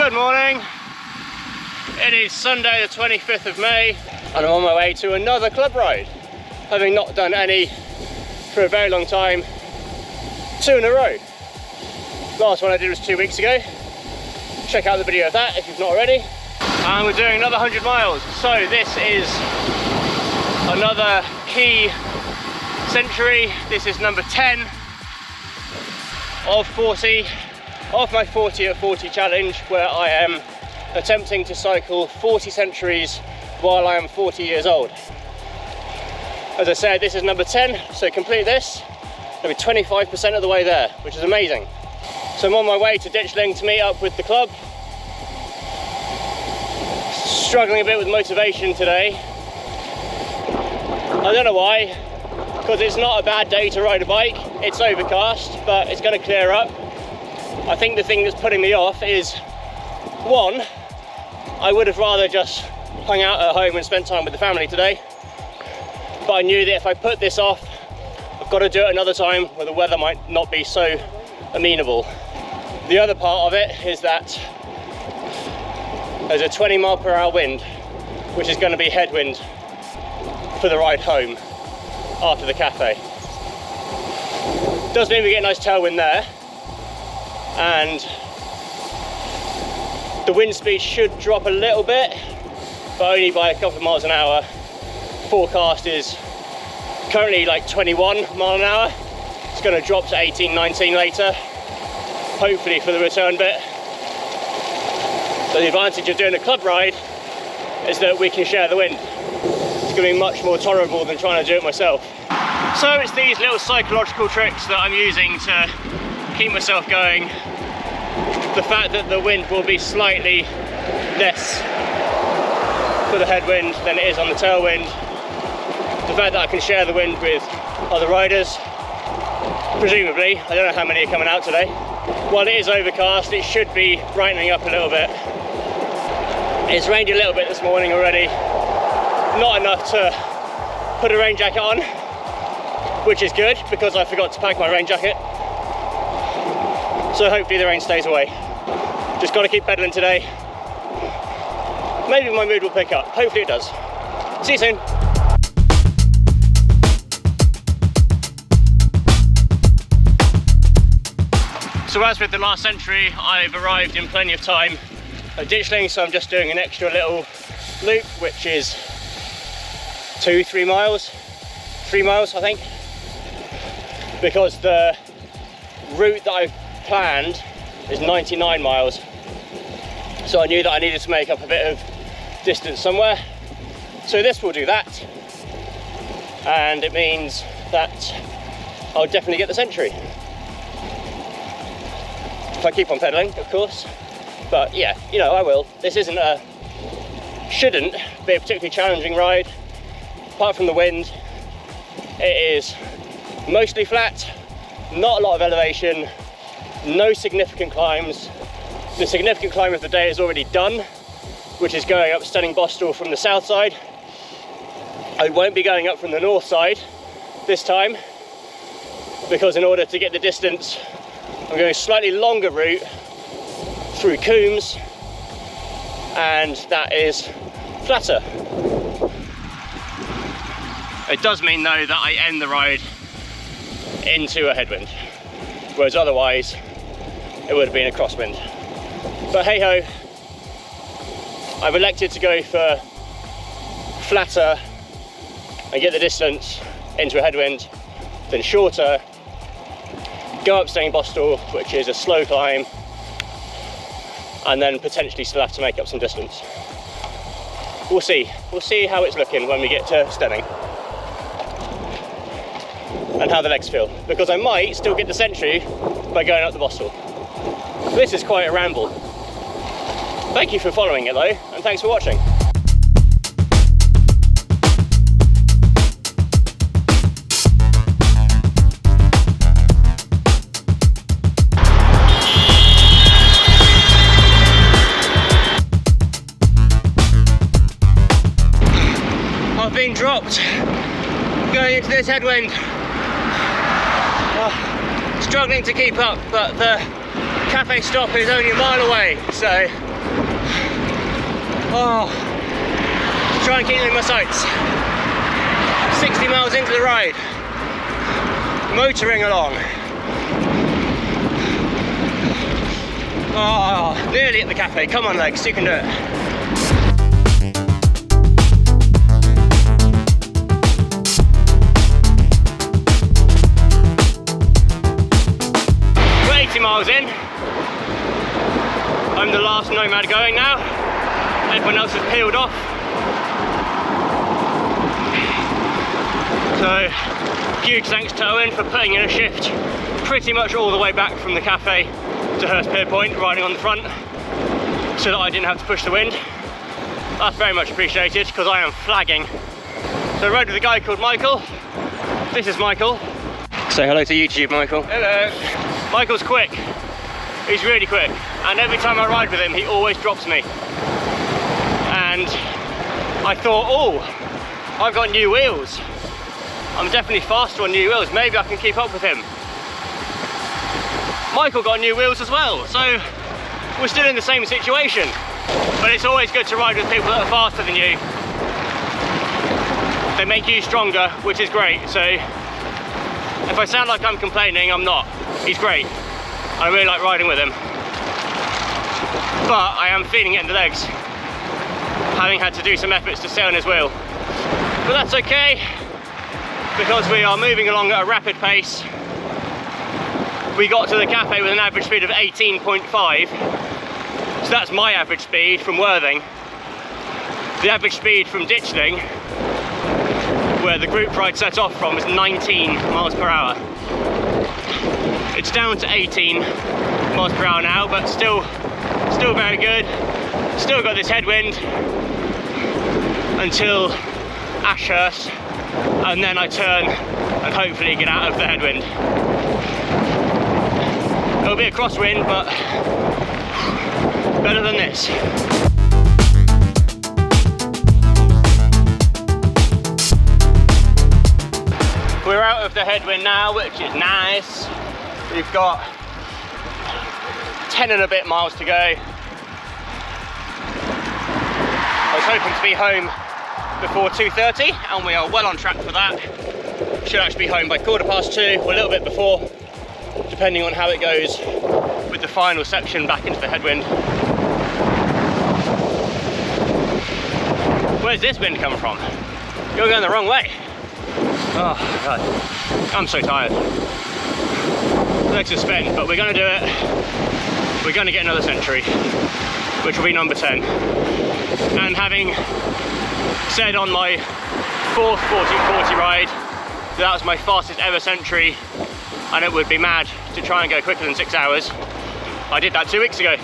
Good morning. It is Sunday the 25th of May and I'm on my way to another club ride, having not done any for a very long time. 2 in a row. Last one I did was 2 weeks ago. Check out the video of that if you've not already. And we're doing another 100 miles. So this is another key century. This is number 10 of 40 of my 40 at 40 challenge, where I am attempting to cycle 40 centuries while I am 40 years old. As I said, this is number 10, so complete this, I'll be 25% of the way there, which is amazing. So I'm on my way to Ditchling to meet up with the club. Struggling a bit with motivation today. I don't know why, because it's not a bad day to ride a bike. It's overcast, but it's going to clear up. I think the thing that's putting me off is, one, I would have rather just hung out at home and spent time with the family today. But I knew that if I put this off, I've got to do it another time where the weather might not be so amenable. The other part of it is that there's a 20 mph wind, which is going to be headwind for the ride home after the cafe. Does mean we get a nice tailwind there, and the wind speed should drop a little bit, but only by a couple of miles an hour. Forecast is currently like 21 mile an hour. It's going to drop to 18, 19 later, hopefully for the return bit. So the advantage of doing a club ride is that we can share the wind. It's going to be much more tolerable than trying to do it myself. So it's these little psychological tricks that I'm using to keep myself going. The fact that the wind will be slightly less for the headwind than it is on the tailwind. The fact that I can share the wind with other riders, presumably. I don't know how many are coming out today. While it is overcast, it should be brightening up a little bit. It's rained a little bit this morning already. Not enough to put a rain jacket on, which is good because I forgot to pack my rain jacket. So hopefully the rain stays away. Just got to keep pedaling today. Maybe my mood will pick up. Hopefully it does. See you soon. So as with the last century, I've arrived in plenty of time at Ditchling, so I'm just doing an extra little loop, which is 3 miles I think, because the route that I've planned is 99 miles, so I knew that I needed to make up a bit of distance somewhere. So this will do that, and it means that I'll definitely get the century if I keep on pedaling, of course. But yeah, you know, I will. This shouldn't be a particularly challenging ride. Apart from the wind, it is mostly flat, not a lot of elevation, no significant climbs. The significant climb of the day is already done, which is going up Stunning Bostel from the south side. I won't be going up from the north side this time, because in order to get the distance, I'm going a slightly longer route through Coombs, and that is flatter. It does mean though that I end the ride into a headwind, whereas otherwise it would have been a crosswind. But hey ho, I've elected to go for flatter and get the distance into a headwind, then shorter, go up St Bostel, which is a slow climb, and then potentially still have to make up some distance. We'll see how it's looking when we get to Stenning and how the legs feel, because I might still get the century by going up the Bostel. This is quite a ramble. Thank you for following it though, and thanks for watching. I've been dropped going into this headwind. Struggling to keep up, but the cafe stop is only a mile away, so Oh, try and keep them in my sights. 60 miles into the ride, motoring along. Oh, nearly at the cafe. Come on, legs, you can do it. We're 80 miles in. I'm the last nomad going now. Everyone else has peeled off. So, huge thanks to Owen for putting in a shift pretty much all the way back from the cafe to Hurst Pier Point, riding on the front, so that I didn't have to push the wind. That's very much appreciated, because I am flagging. So I rode with a guy called Michael. This is Michael. Say hello to YouTube, Michael. Hello. Michael's quick. He's really quick. And every time I ride with him, he always drops me. And I thought, oh, I've got new wheels. I'm definitely faster on new wheels. Maybe I can keep up with him. Michael got new wheels as well, so we're still in the same situation. But it's always good to ride with people that are faster than you. They make you stronger, which is great. So if I sound like I'm complaining, I'm not. He's great. I really like riding with him. But I am feeling it in the legs, having had to do some efforts to stay on his wheel. But that's okay, because we are moving along at a rapid pace. We got to the cafe with an average speed of 18.5, so that's my average speed from Worthing. The average speed from Ditchling, where the group ride set off from, is 19 miles per hour. It's down to 18 miles per hour now, but still very good. Still got this headwind until Ashurst, and then I turn and hopefully get out of the headwind. It'll be a crosswind, but better than this. We're out of the headwind now, which is nice. We've got 10 and a bit miles to go. I was hoping to be home before 2:30, and we are well on track for that. Should actually be home by 2:15 or a little bit before, depending on how it goes with the final section back into the headwind. Where's this wind coming from? You're going the wrong way. Oh God, I'm so tired. Legs are spent, but we're going to do it. We're going to get another century, which will be number 10. And having said on my fourth 40-40 ride that was my fastest ever century, and it would be mad to try and go quicker than 6 hours, I did that 2 weeks ago.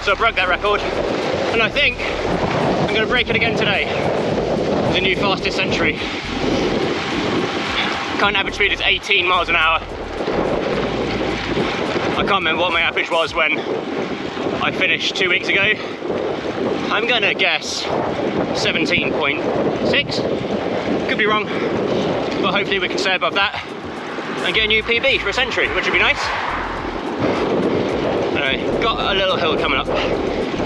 So I broke that record, and I think I'm going to break it again today. The new fastest century. Current average speed is 18 miles an hour. I can't remember what my average was when I finished 2 weeks ago. I'm going to guess 17.6. Could be wrong, but hopefully we can stay above that and get a new PB for a century, which would be nice. Anyway, got a little hill coming up,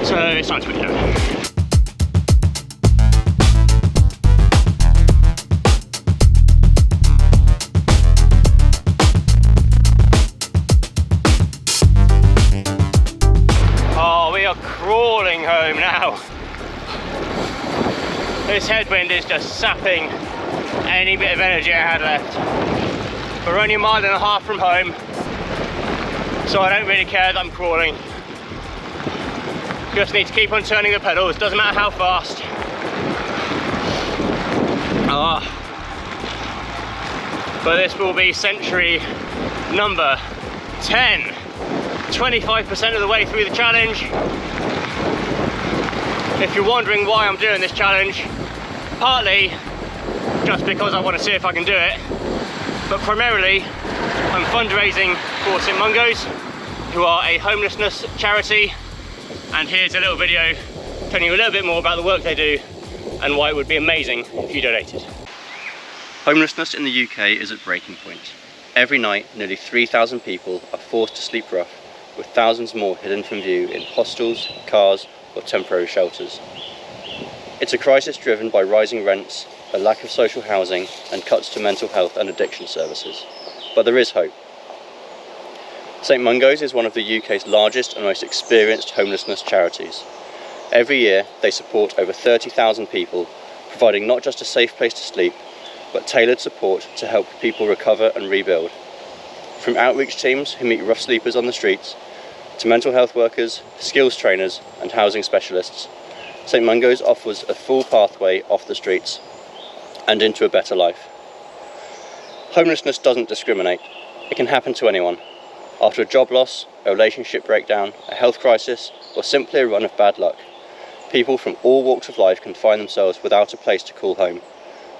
so it's time to put it down. Crawling home now. This headwind is just sapping any bit of energy I had left. We're only a mile and a half from home, so I don't really care that I'm crawling. Just need to keep on turning the pedals, doesn't matter how fast. But this will be century number 10. 25% of the way through the challenge. If you're wondering why I'm doing this challenge, partly just because I want to see if I can do it, but primarily I'm fundraising for St Mungo's, who are a homelessness charity, and here's a little video telling you a little bit more about the work they do and why it would be amazing if you donated. Homelessness in the UK is at breaking point. Every night, nearly 3,000 people are forced to sleep rough, with thousands more hidden from view in hostels, cars, or temporary shelters. It's a crisis driven by rising rents, a lack of social housing and cuts to mental health and addiction services. But there is hope. St Mungo's is one of the UK's largest and most experienced homelessness charities. Every year they support over 30,000 people, providing not just a safe place to sleep, but tailored support to help people recover and rebuild. From outreach teams who meet rough sleepers on the streets, to mental health workers, skills trainers and housing specialists, St Mungo's offers a full pathway off the streets and into a better life. Homelessness doesn't discriminate. It can happen to anyone. After a job loss, a relationship breakdown, a health crisis, or simply a run of bad luck, people from all walks of life can find themselves without a place to call home.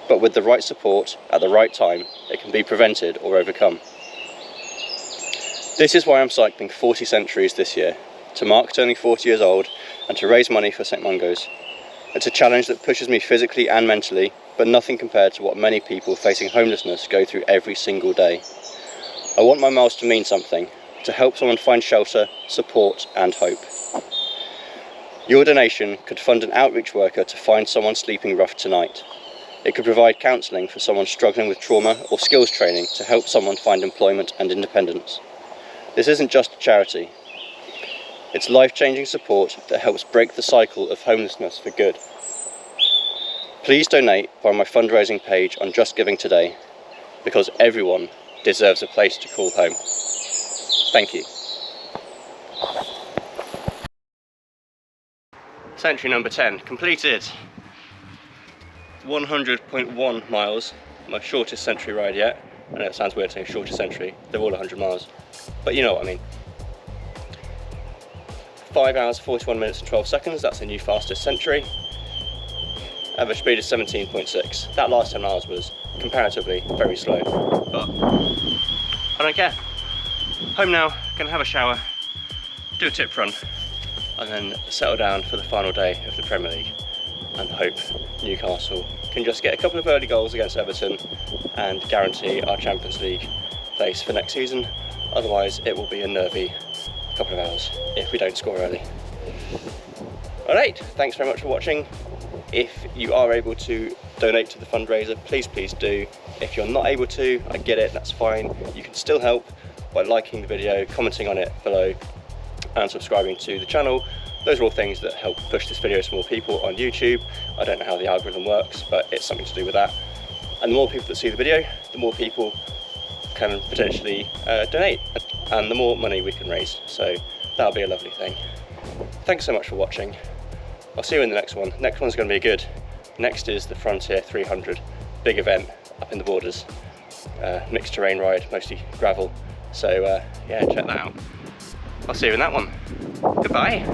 But with the right support at the right time, it can be prevented or overcome. This is why I'm cycling 40 centuries this year, to mark turning 40 years old and to raise money for St Mungo's. It's a challenge that pushes me physically and mentally, but nothing compared to what many people facing homelessness go through every single day. I want my miles to mean something, to help someone find shelter, support and hope. Your donation could fund an outreach worker to find someone sleeping rough tonight. It could provide counselling for someone struggling with trauma or skills training to help someone find employment and independence. This isn't just a charity. It's life-changing support that helps break the cycle of homelessness for good. Please donate via my fundraising page on Just Giving today, because everyone deserves a place to call home. Thank you. Century number 10 completed. 100.1 miles, my shortest century ride yet. I know it sounds weird saying shortest century, they're all 100 miles, but you know what I mean. 5 hours, 41 minutes and 12 seconds, that's the new fastest century. Average speed is 17.6. That last 10 miles was comparatively very slow, but I don't care. Home now, gonna have a shower, do a tip run, and then settle down for the final day of the Premier League and hope Newcastle can just get a couple of early goals against Everton and guarantee our Champions League place for next season. Otherwise it will be a nervy couple of hours if we don't score early. Alright, thanks very much for watching. If you are able to donate to the fundraiser, please do. If you're not able to, I get it, that's fine. You can still help by liking the video, commenting on it below and subscribing to the channel. Those are all things that help push this video to more people on YouTube. I don't know how the algorithm works, but it's something to do with that. And the more people that see the video, the more people can potentially donate, and the more money we can raise. So that'll be a lovely thing. Thanks so much for watching. I'll see you in the next one. Next one's going to be good. Next is the Frontier 300, big event up in the Borders. Mixed terrain ride, mostly gravel. So yeah, check that out. I'll see you in that one. Goodbye.